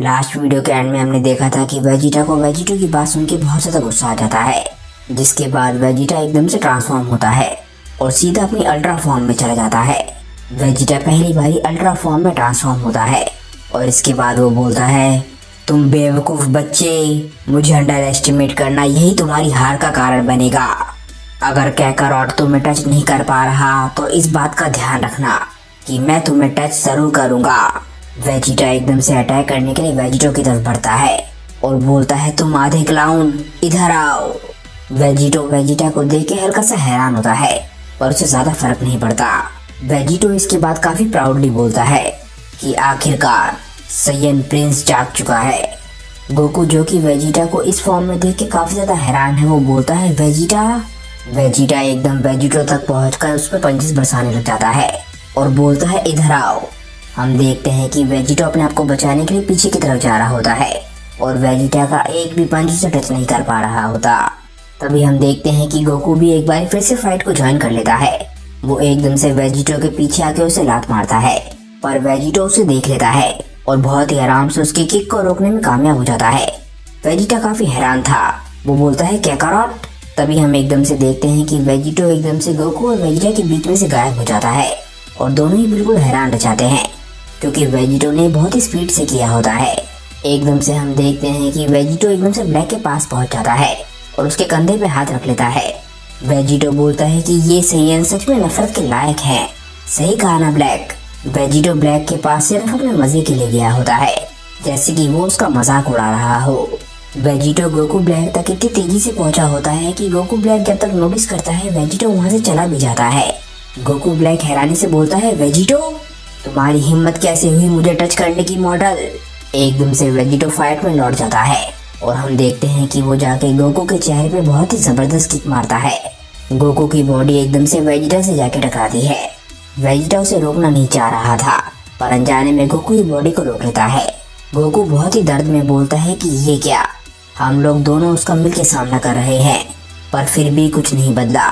Last video के and में हमने देखा था कि वेजिटा को वेजिटो की बात सुन के बहुत ज़्यादा गुस्सा आ जाता है, जिसके बाद वेजिटा एकदम से ट्रांसफॉर्म होता है और सीधा अपनी अल्ट्रा फॉर्म में चला जाता है। वेजिटा पहली बारी अल्ट्रा फॉर्म में ट्रांसफॉर्म होता है और इसके बाद वो बोलता है, तुम बेवकूफ़ बच्चे, मुझे अंडर एस्टिमेट करना यही तुम्हारी हार का कारण बनेगा। अगर कैकारोट तुम्हें टच नहीं कर पा रहा तो इस बात का ध्यान रखना कि मैं तुम्हें टच जरूर करूँगा। वेजिटा एकदम से अटैक करने के लिए वेजिटो की तरफ बढ़ता है और बोलता है, तुम आधे क्लाउन, इधर आओ। वेजिटो वेजिटा को देख के हल्का सा हैरान होता है पर उसे ज़्यादा फर्क नहीं पड़ता। वेजिटो इसके बाद काफ़ी प्राउडली बोलता है कि आखिरकार सैयन प्रिंस जाग चुका है। गोकू जो कि वेजिटा को इस फॉर्म में देख के काफ़ी ज़्यादा हैरान है, वो बोलता है, वेजिटा। वेजिटा एकदम वेजिटो तक पहुंचकर उस पर पंचेस बरसाने लग जाता है और बोलता है, इधर आओ। हम देखते हैं कि वेजिटो अपने आप को बचाने के लिए पीछे की तरफ जा रहा होता है और वेजिटा का एक भी पंच उसे टच नहीं कर पा रहा होता। तभी हम देखते हैं कि गोकू भी एक बार फिर से फाइट को ज्वाइन कर लेता है। वो एकदम से वेजिटो के पीछे आके उसे लात मारता है पर वेजिटो उसे देख लेता है और बहुत ही आराम से उसकी किक को रोकने में कामयाब हो जाता है। वेजिटा काफी हैरान था, वो बोलता है, कैकारोट। तभी हम एकदम से देखते हैं कि वेजिटो एकदम से गोकू और वेजिटा के बीच में से गायब हो जाता है और दोनों ही बिल्कुल हैरान रह जाते हैं क्योंकि वेजिटो ने बहुत ही स्पीड से किया होता है। एकदम से हम देखते हैं कि वेजिटो एकदम से ब्लैक के पास पहुंच जाता है और उसके कंधे पे हाथ रख लेता है। वेजिटो बोलता है कि ये सैयन सच में नफरत के लायक है। सही कहा ना ब्लैक। वेजिटो ब्लैक के पास सिर्फ अपने मजे के लिए गया होता है, जैसे कि वो उसका मजाक उड़ा रहा हो। वेजिटो गोकू ब्लैक तक इतनी तेजी से पहुंचा होता है कि गोकू ब्लैक जब तक नोटिस करता है वेजिटो वहां से चला भी जाता है। गोकू ब्लैक हैरानी से बोलता है, वेजिटो, तुम्हारी हिम्मत कैसे हुई मुझे टच करने की मॉडल। एकदम से वेजिटो फाइट में लौट जाता है और हम देखते हैं कि वो जाके गोकू के चेहरे पे बहुत ही जबरदस्त किक मारता है। गोकू की बॉडी एकदम से वेजिटा से जाके टकराती है। वेजिटा उसे रोकना नहीं चाह रहा था पर अनजाने में गोकू की बॉडी को रोक लेता है। गोकू बहुत ही दर्द में बोलता है कि ये क्या, हम लोग दोनों उसका मिलकर सामना कर रहे हैं पर फिर भी कुछ नहीं बदला।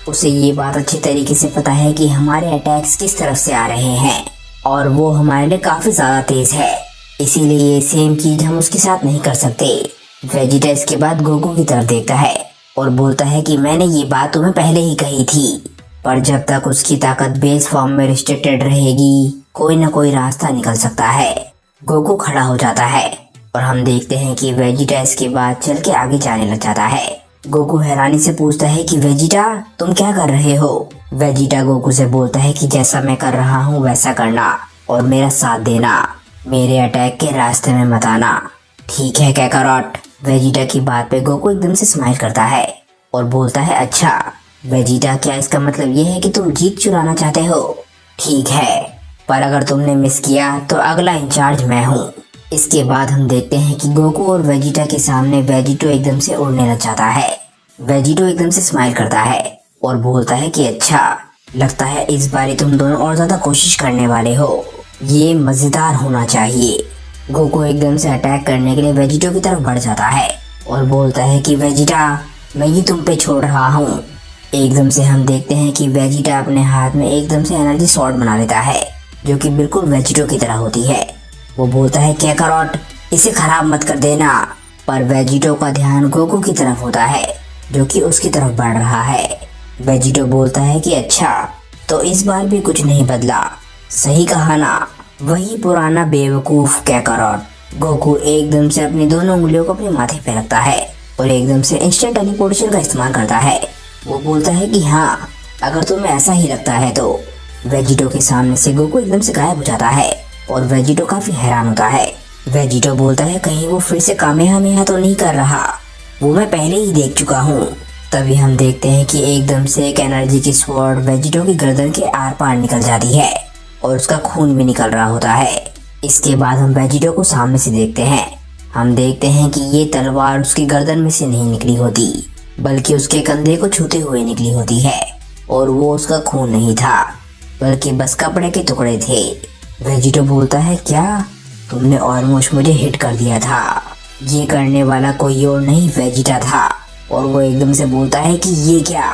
उसे ये बात अच्छी तरीके से पता है कि हमारे अटैक्स किस तरफ से आ रहे हैं और वो हमारे लिए काफी ज्यादा तेज है, इसीलिए सेम चीज हम उसके साथ नहीं कर सकते। वेजिटा इसके बाद गोकू की तरफ देखता है और बोलता है कि मैंने ये बात तुम्हें पहले ही कही थी, पर जब तक उसकी ताकत बेस फॉर्म में रिस्ट्रिक्टेड रहेगी कोई ना कोई रास्ता निकल सकता है। गोकू खड़ा हो जाता है और हम देखते हैं कि वेजिटा इसके बाद चल के आगे जाने लग जाता है। गोकू हैरानी से पूछता है कि वेजिटा, तुम क्या कर रहे हो। वेजिटा गोकू से बोलता है कि जैसा मैं कर रहा हूँ वैसा करना और मेरा साथ देना, मेरे अटैक के रास्ते में मत आना, ठीक है कैकारोट। वेजिटा की बात पे गोकू एकदम से स्माइल करता है और बोलता है, अच्छा वेजिटा, क्या इसका मतलब ये है कि तुम जीत चुराना चाहते हो। ठीक है, पर अगर तुमने मिस किया तो अगला इंचार्ज मैं हूँ। इसके बाद हम देखते हैं कि गोकू और वेजिटा के सामने वेजिटो एकदम से उड़ने लग जाता है। वेजिटो एकदम से स्माइल करता है और बोलता है कि अच्छा, लगता है इस बारी तुम दोनों और ज्यादा कोशिश करने वाले हो, ये मजेदार होना चाहिए। गोकू एकदम से अटैक करने के लिए वेजिटो की तरफ बढ़ जाता है और बोलता है कि वेजिटा, मैं ये तुम पे छोड़ रहा हूँ। एकदम से हम देखते हैं कि वेजिटा अपने हाथ में एकदम से एनर्जी शॉट बना लेता है जो कि बिल्कुल वेजिटो की तरह होती है। वो बोलता है, कैकारोट, इसे खराब मत कर देना। पर वेजिटो का ध्यान गोकू की तरफ होता है जो कि उसकी तरफ बढ़ रहा है। वेजिटो बोलता है कि अच्छा, तो इस बार भी कुछ नहीं बदला। सही कहा ना, वही पुराना बेवकूफ कैकारोट। गोकू एकदम से अपनी दोनों उंगलियों को अपने माथे पे रखता है और एकदम से इंस्टेंट टेलीपोर्टेशन का इस्तेमाल करता है। वो बोलता है कि हाँ, अगर तुम्हें ऐसा ही लगता है तो। वेजिटो के सामने से गोकू एकदम से गायब हो जाता है और वेजिटो काफी हैरान होता है। वेजिटो बोलता है, कहीं वो फिर से कामेहामेहा तो नहीं कर रहा, वो मैं पहले ही देख चुका हूँ। तभी हम देखते हैं कि एकदम से एक एनर्जी की स्वॉर्ड वेजिटो की गर्दन के आर पार निकल जाती है और उसका खून भी निकल रहा होता है। इसके बाद हम वेजिटो को सामने से देखते हैं। हम देखते हैं कि ये तलवार उसकी गर्दन में से नहीं निकली होती बल्कि उसके कंधे को छूते हुए निकली होती है और वो उसका खून नहीं था बल्कि बस कपड़े के टुकड़े थे। वेजिटो बोलता है, क्या तुमने ऑलमोस्ट मुझे हिट कर दिया था। ये करने वाला कोई और नहीं वेजिटा था। और वो एकदम से बोलता है कि ये क्या।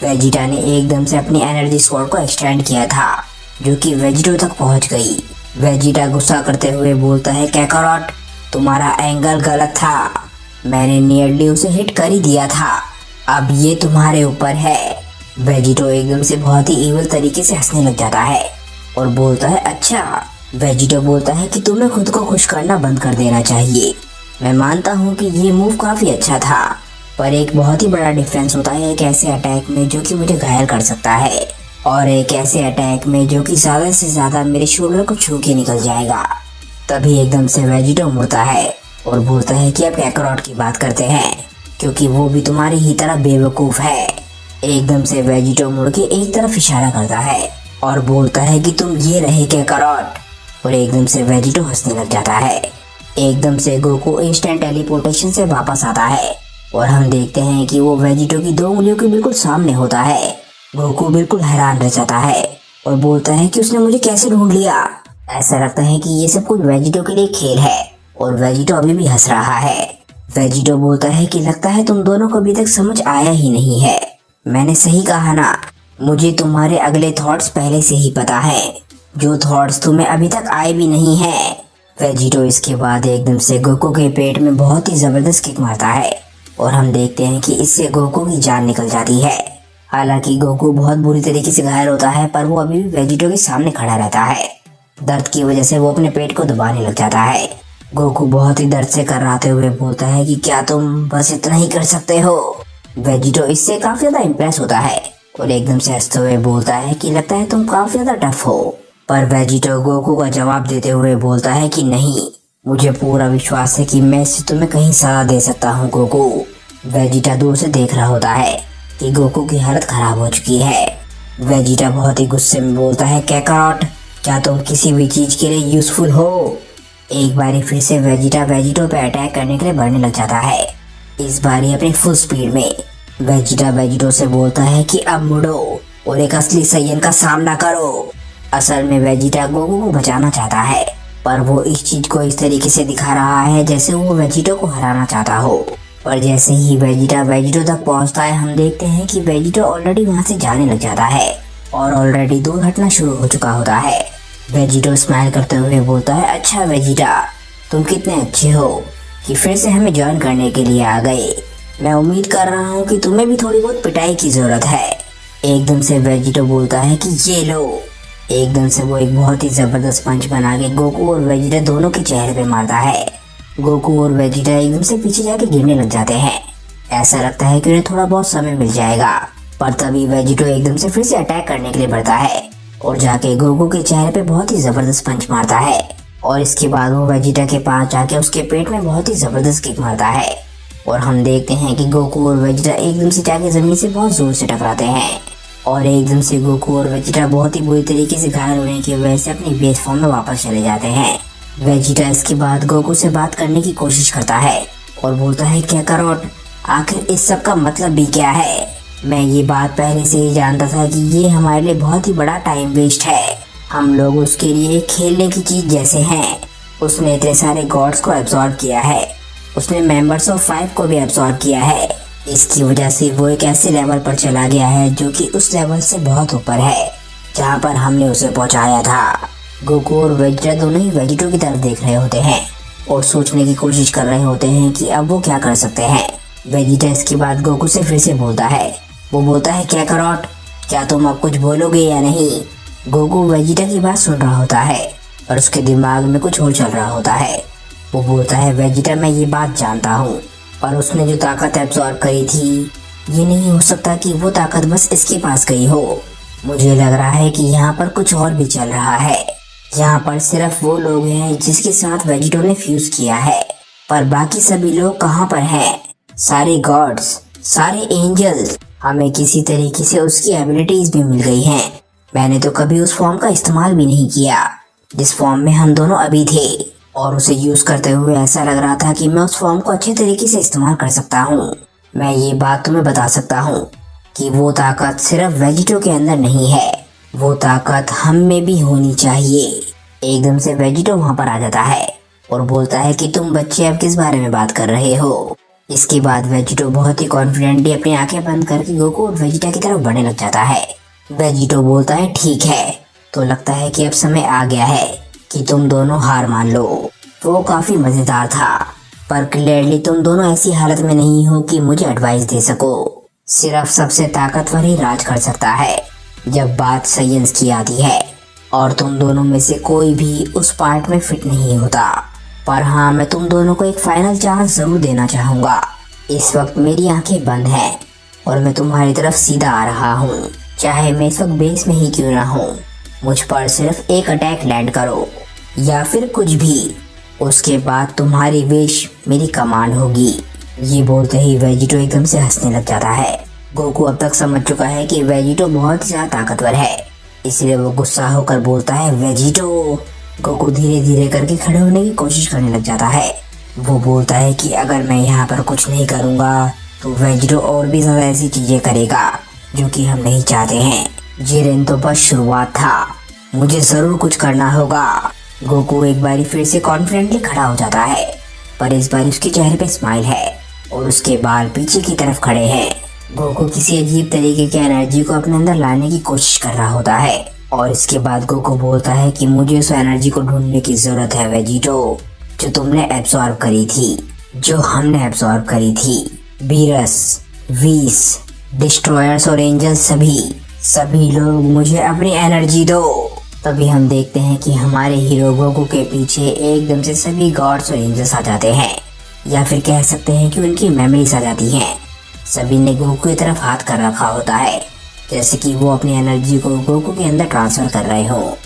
वेजिटा ने एकदम से अपनी एनर्जी स्वॉर्ड को एक्सटेंड किया था जो कि वेजिटो तक पहुंच गई। वेजिटा गुस्सा करते हुए बोलता है, कैकारोट, तुम्हारा एंगल गलत था, मैंने नियरली उसे हिट कर ही दिया था, अब ये तुम्हारे ऊपर है। वेजिटो एकदम से बहुत ही इविल तरीके से हंसने लग जाता है और बोलता है अच्छा। वेजिटो बोलता है कि तुम्हें खुद को खुश करना बंद कर देना चाहिए। मैं मानता हूँ कि ये मूव काफी अच्छा था, पर एक बहुत ही बड़ा डिफरेंस होता है एक ऐसे अटैक में जो कि मुझे घायल कर सकता है और एक ऐसे अटैक में जो कि ज्यादा से ज्यादा मेरे शोल्डर को छू के निकल जाएगा। तभी एकदम से वेजिटो मुड़ता है और बोलता है कि आप कैकरॉट की बात करते हैं, क्योंकि वो भी तुम्हारी ही तरह बेवकूफ है। एकदम से वेजिटो मुड़ के एक तरफ इशारा करता है और बोलता है कि तुम ये रहे कैकरॉट, और एकदम से वेजिटो हंसने लग जाता है। एकदम से गोकू इंस्टेंट टेलीपोर्टेशन से वापस आता है और हम देखते हैं कि वो वेजिटो की 2 उंगलियों के बिल्कुल सामने होता है। गोकू बिल्कुल हैरान रह जाता है और बोलता है कि उसने मुझे कैसे ढूंढ लिया। ऐसा लगता है कि ये सब कुछ वेजिटो के लिए खेल है और वेजिटो अभी भी हंस रहा है। वेजिटो बोलता है कि लगता है तुम दोनों को अभी तक समझ आया ही नहीं है। मैंने सही कहा ना, मुझे तुम्हारे अगले थॉट्स पहले से ही पता है, जो थॉट्स तुम्हें अभी तक आए भी नहीं है। वेजिटो इसके बाद एकदम से गोकू के पेट में बहुत ही जबरदस्त किक मारता है और हम देखते हैं कि इससे गोकू की जान निकल जाती है। हालांकि गोकू बहुत बुरी तरीके से घायल होता है, पर वो अभी भी वेजिटो के सामने खड़ा रहता है। दर्द की वजह से वो अपने पेट को दबाने लग जाता है। गोकू बहुत ही दर्द से कराते हुए बोलता है कि क्या तुम बस इतना ही कर सकते हो। वेजिटो इससे काफी ज्यादा इम्प्रेस होता है और एकदम से हंसते हुए बोलता है कि लगता है तुम काफी ज्यादा टफ हो। पर वेजिटो गोकू का जवाब देते हुए बोलता है कि नहीं, मुझे पूरा विश्वास है कि मैं इससे तुम्हें कहीं सजा दे सकता हूँ गोकू। वेजिटा दूर से देख रहा होता है कि गोकू की हालत खराब हो चुकी है। वेजिटा बहुत ही गुस्से में बोलता है कैकरॉट, क्या तुम किसी भी चीज के लिए यूजफुल हो। एक बारी फिर से वेजिटा वेजिटो पे अटैक करने के लिए बढ़ने लग जाता है, इस बारी अपनी फुल स्पीड में। वेजिटा वेजिटो से बोलता है कि अब मुड़ो और एक असली सैयन का सामना करो। असल में वेजिटा गोकू को बचाना चाहता है, पर वो इस चीज को इस तरीके से दिखा रहा है जैसे वो वेजिटो को हराना चाहता हो। पर जैसे ही वेजिटा वेजिटो तक पहुंचता है, हम देखते हैं कि वेजिटो ऑलरेडी वहां से जाने लग जाता है और ऑलरेडी दूर हटना शुरू हो चुका होता है। वेजिटो स्माइल करते हुए बोलता है अच्छा वेजिटा, तुम कितने अच्छे हो कि फिर से हमें ज्वाइन करने के लिए आ गए। मैं उम्मीद कर रहा हूँ कि तुम्हें भी थोड़ी बहुत पिटाई की जरूरत है। एकदम से वेजिटो बोलता है कि ये लो। एकदम से वो एक बहुत ही जबरदस्त पंच बना के गोकू और वेजिटा दोनों के चेहरे पे मारता है। गोकू और वेजिटा एकदम से पीछे जाके गिरने लग जाते हैं। ऐसा लगता है कि उन्हें थोड़ा बहुत समय मिल जाएगा, पर तभी वेजिटो एकदम से फिर से अटैक करने के लिए बढ़ता है और जाके गोकू के चेहरे पे बहुत ही जबरदस्त पंच मारता है। और इसके बाद वो वेजिटा के पास जाके उसके पेट में बहुत ही जबरदस्त किक मारता है और हम देखते हैं कि गोकू और वेजिटा एकदम से जाके जमीन से बहुत जोर से टकराते हैं और एकदम से गोकू और वेजिटा बहुत ही बुरी तरीके से घायल होने की वजह से अपनी बेस फॉर्म में वापस चले जाते हैं। वेजिटा इसके बाद गोकू से बात करने की कोशिश करता है और बोलता है कैकरॉट, आखिर इस सब का मतलब भी क्या है। मैं ये बात पहले से ही जानता था कि ये हमारे लिए बहुत ही बड़ा टाइम वेस्ट है। हम लोग उसके लिए खेलने की चीज जैसे हैं। उसने इतने सारे गॉड्स को एब्जॉर्ब किया है, उसने मेंबर्स ऑफ 5 को भी एब्जॉर्ब किया है। इसकी वजह से वो एक ऐसे लेवल पर चला गया है जो कि उस लेवल से बहुत ऊपर है जहाँ पर हमने उसे पहुँचाया था। गोकू और वेजिटा दोनों ही वेजिटो की तरफ देख रहे होते हैं और सोचने की कोशिश कर रहे होते हैं कि अब वो क्या कर सकते हैं। वेजिटा इसके बाद गोकू से फिर से बोलता है, वो बोलता है कैकरॉट, क्या तुम अब कुछ बोलोगे या नहीं। गोकू वेजिटा की बात सुन रहा होता है और उसके दिमाग में कुछ और चल रहा होता है। वो बोलता है वेजिटा, मैं ये बात जानता हूँ, पर उसने जो ताकत एब्जॉर्ब करी थी, ये नहीं हो सकता कि वो ताकत बस इसके पास गई हो। मुझे लग रहा है कि यहाँ पर कुछ और भी चल रहा है। यहाँ पर सिर्फ वो लोग हैं जिसके साथ वेजिटो ने फ्यूज किया है, पर बाकी सभी लोग कहाँ पर हैं। सारे गॉड्स, सारे एंजल्स, हमें किसी तरीके से उसकी एबिलिटीज भी मिल गई हैं। मैंने तो कभी उस फॉर्म का इस्तेमाल भी नहीं किया जिस फॉर्म में हम दोनों अभी थे, और उसे यूज करते हुए ऐसा लग रहा था कि मैं उस फॉर्म को अच्छे तरीके से इस्तेमाल कर सकता हूँ। मैं ये बात तुम्हें बता सकता हूँ कि वो ताकत सिर्फ वेजिटो के अंदर नहीं है, वो ताकत हम में भी होनी चाहिए। एकदम से वेजिटो वहाँ पर आ जाता है और बोलता है कि तुम बच्चे अब किस बारे में बात कर रहे हो। इसके बाद वेजिटो बहुत ही कॉन्फिडेंटली अपनी आंखें बंद करके गोकू और वेजिटा की तरफ बढ़ने लग जाता है। वेजिटो बोलता है ठीक है, तो लगता है कि अब समय आ गया है कि तुम दोनों हार मान लो। वो काफी मजेदार था, पर क्लियरली तुम दोनों ऐसी हालत में नहीं हो कि मुझे एडवाइस दे सको। सिर्फ सबसे ताकतवर ही राज कर सकता है जब बात साइंस की आती है, और तुम दोनों में से कोई भी उस पार्ट में फिट नहीं होता। पर हाँ, मैं तुम दोनों को एक फाइनल चांस जरूर देना चाहूँगा। इस वक्त मेरी आंखें बंद हैं और मैं तुम्हारी तरफ सीधा आ रहा हूँ, चाहे मैं इस वक्त बेस में ही क्यों ना हूँ। मुझ पर सिर्फ एक अटैक लैंड करो या फिर कुछ भी, उसके बाद तुम्हारी विश मेरी कमांड होगी। ये बोलते ही वेजिटो एकदम से हंसने लग जाता है। गोकू अब तक समझ चुका है कि वेजिटो बहुत ज्यादा ताकतवर है, इसलिए वो गुस्सा होकर बोलता है वेजिटो। गोकू धीरे धीरे करके खड़े होने की कोशिश करने लग जाता है। वो बोलता है कि अगर मैं यहाँ पर कुछ नहीं करूँगा तो वेजिटो और भी ज्यादा ऐसी चीजें करेगा जो कि हम नहीं चाहते हैं। जिरेन तो बस शुरुआत था, मुझे जरूर कुछ करना होगा। गोकू एक बारी फिर से कॉन्फिडेंटली खड़ा हो जाता है, पर इस बार उसके चेहरे पे स्माइल है और उसके बाल पीछे की तरफ खड़े हैं। गोकू किसी अजीब तरीके की एनर्जी को अपने अंदर लाने की कोशिश कर रहा होता है, और इसके बाद गोकू बोलता है कि मुझे उस एनर्जी को ढूंढने की जरूरत है वेजिटो, जो तुमने एब्सॉर्ब करी थी, जो हमने एब्सॉर्ब करी थी। बीरस, वीस, डिस्ट्रॉयर्स और एंजल्स, सभी लोग मुझे अपनी एनर्जी दो। तभी हम देखते हैं कि हमारे हीरो गोकू के पीछे एकदम से सभी गॉड्स और एंजल्स आ जाते हैं, या फिर कह सकते हैं कि उनकी मेमोरीज आ जाती हैं। सभी ने गोकू की तरफ हाथ कर रखा होता है, जैसे कि वो अपनी एनर्जी को गोकू के अंदर ट्रांसफर कर रहे हो।